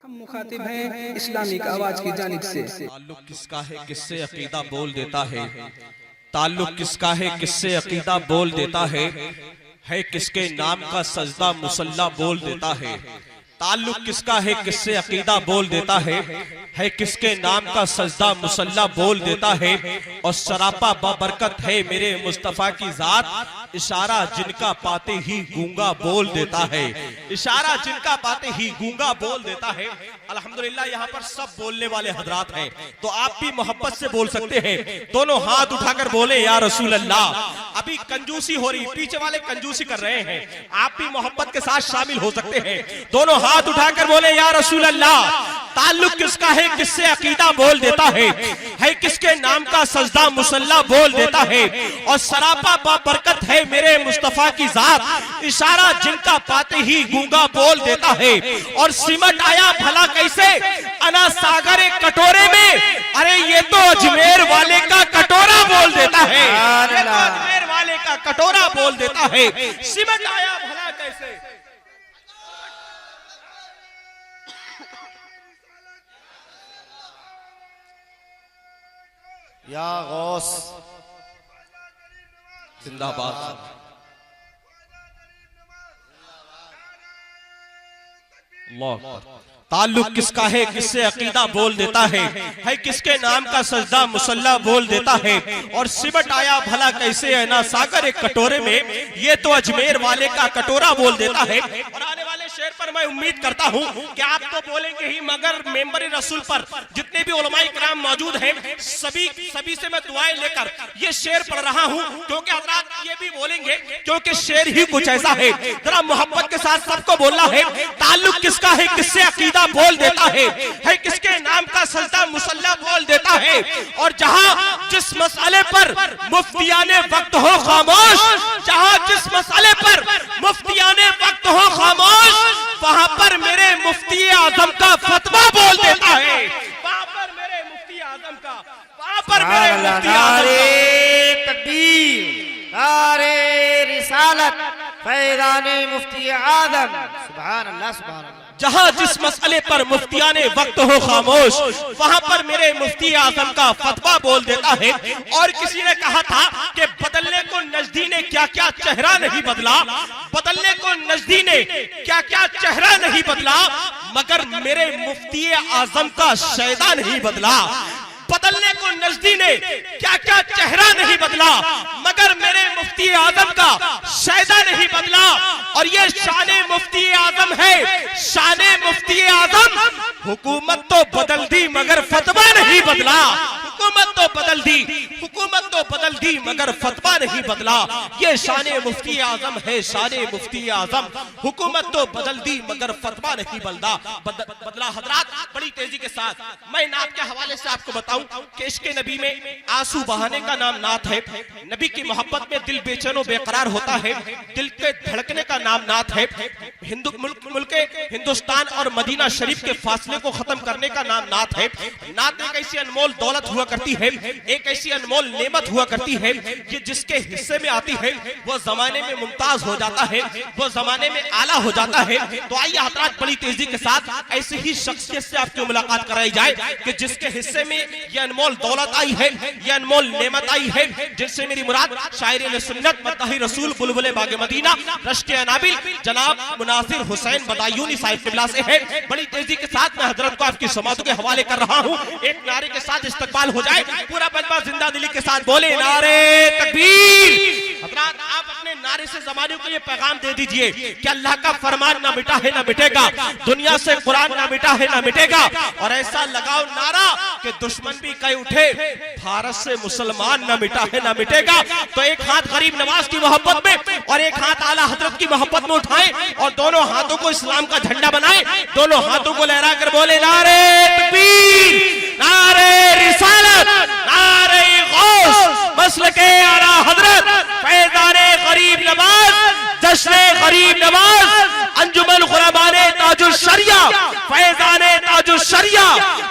हम मुखातिब हैं इस्लामिक आवाज की जानिब से। ताल्लुक किसका है किससे अकीदा बोल देता है, ताल्लुक किसका है किससे अकीदा बोल देता है किसके नाम का सजदा मुसल्ला बोल देता है। ताल्लुक किसका है किससे अकीदा बोल देता है किसके नाम का सजदा मुसल्ला बोल देता है। और सरापा बाबरकत है मेरे मुस्तफा की जात, इशारा जिनका पाते ही गूंगा बोल देता है, इशारा जिनका पाते ही गूंगा बोल देता है। अल्हम्दुलिल्लाह यहाँ पर सब बोलने वाले हजरात हैं, तो आप भी मोहब्बत से बोल सकते हैं। दोनों हाथ उठाकर बोले या रसूल अल्लाह। अभी कंजूसी हो रही, पीछे वाले कंजूसी कर रहे हैं, आप भी मोहब्बत के साथ शामिल हो सकते हैं। दोनों हाथ उठाकर बोले या रसूल अल्लाह। ताल्लुक किसका है किससे अकीदा बोल देता है किसके नाम का सजदा मुसल्ला बोल देता है। और सरापा बाबरकत है मेरे मुस्तफा की जात, इशारा जिनका पाते ही गूंगा बोल देता है। और सिमट आया भला कैसे अना सागर कटोरे में, अरे ये तो अजमेर वाले का कटोरा बोल देता है, ये तो अजमेर वाले का कटोरा बोल देता है। सिमट आया भला कैसे। या गौस जिंदाबाद। ताल्लुक किसका है किससे अकीदा बोल देता है किसके नाम का सजदा मुसल्ला बोल देता है। और सिमट आया भला कैसे है ना सागर एक कटोरे में, ये तो अजमेर वाले का कटोरा बोल देता है। और आने वाले शेर पर मैं उम्मीद करता हूँ कि आप तो बोलेंगे ही, मगर मेंबर रसूल पर जितने भी उलमाए किराम मौजूद हैं, सभी से मैं दुआएं लेकर ये शेर पढ़ रहा हूँ, क्योंकि हज़रात ये भी बोलेंगे, क्योंकि शेर ही कुछ ऐसा है। जरा मोहब्बत के साथ सबको बोलना है, ताल्लुक किसका है किससे अकीदा बोल देता है किसके नाम का सजदा मुसल्ला बोल देता है। और जहां जिस मसले पर मुफ्तियाने वक्त हो खामोश, जहां जिस मसले पर मुफ्तियाने वक्त हो खामोश, वहां पर मेरे मुफ्ती आजम का फतवा बोल देता है, वहां पर मेरे मुफ्ती आजम का, वहां पर मेरे मुफ्ती आजम का। तकबीर, नारे रिसालत, फैज़ाने मुफ्ती आजम। सुभान अल्लाह, सुभान अल्लाह। जहां जिस मसले पर मुफ्तियाने वक्त हो खामोश, वहां पर मेरे मुफ्ती आजम का फतवा बोल देता है। और किसी ने कहा था कि बदलने को नजदी ने क्या क्या चेहरा नहीं बदला, बदलने को नजदी ने क्या क्या चेहरा नहीं बदला, मगर मेरे मुफ्ती आजम का शैदा नहीं बदला। बदलने को नजदी ने क्या क्या चेहरा नहीं बदला, मगर मेरे मुफ्ती आजम का शैदा नहीं बदला। और ये शाने मुफ्ती आजम है, शाने मुफ्ती आजम। हुकूमत तो बदल दी मगर फतवा नहीं बदला, हुकूमत तो बदल दी, हुकूमत तो बदल दी मगर फतवा नहीं बदला। ये शाने मुफ्ती आजम है, शाने मुफ्ती आजम। हुकूमत तो बदल दी मगर फतवा नहीं बदला। हजरात बड़ी तेजी के साथ मैं नात के हवाले से आपको बताऊं कि इश्क़ नबी में आंसू बहाने का नाम नात है। नबी की मोहब्बत में दिल बेचैन और बेकरार होता है, दिल के धड़कने का नाम नात है। मुल्क हिंदुस्तान और मदीना शरीफ के फासले को खत्म करने का नाम नात है। नात एक ऐसी अनमोल दौलत हुआ करती है, एक ऐसी अनमोल नेमत हुआ करती है कि जिसके हिस्से में आती है वो जमाने में मुमताज हो जाता है, वो जमाने में आला हो जाता है। तो आइए हज़रात बड़ी तेजी के साथ ऐसी ही शख्सियत से आपकी मुलाकात कराई जाए कि जिसके हिस्से में ये अनमोल दौलत आई है, ये अनमोल नेमत आई है, जिससे मेरी मुराद शायर सुन्नत मदही रसूल बुलबुल बाग मदीना रश्के अनाबिल जनाब मुनासिर हुसैन बदायूनी साहिब किबला से है। बड़ी तेजी के साथ मैं हजरत को आपकी समातों के हवाले कर रहा हूँ। एक नारे के साथ इस्तकबाल हो जाए, पूरा बजमा जिंदा दिली के साथ बोले नारे तकबीर। हजरात आप अपने नारे से जमाने को ये पैगाम दे दीजिए कि अल्लाह का फरमान ना मिटा है ना मिटेगा, दुनिया से कुरान ना मिटा है ना मिटेगा। और ऐसा लगाओ नारा कि दुश्मन भी कह उठे भारत से मुसलमान ना मिटा है ना मिटेगा। तो एक हाथ गरीब नवाज की मोहब्बत में और एक हाथ आला हजरत की मोहब्बत में उठाएं और दोनों हाथों को इस्लाम का झंडा बनाएं, दोनों हाथों को लहरा कर बोले नारे तकबीर, नारे रिसालत, नारे गौस, मसलके आला हजरत, फैज़ाने गरीब नवाज, जश्न गरीब नवाज, अंजुमन खुलमाने ताजुल शरिया, फैज़ाने ताजुल शरिया,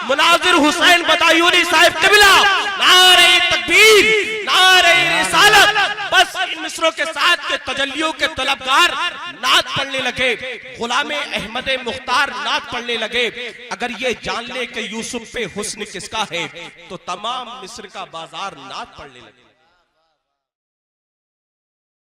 मुनासिर हुसैन बदायूनी साहिब किबला। नारे तकबीर, नारे रिसालत, बस इन मिसरों के साथ के तजल्लियों के तलबगार नात पढ़ने लगे, गुलामे अहमद मुख्तार नात पढ़ने लगे। अगर ये जान ले कि यूसुफ पे हुस्न किसका है तो तमाम मिस्र का बाजार नात पढ़ने लगे।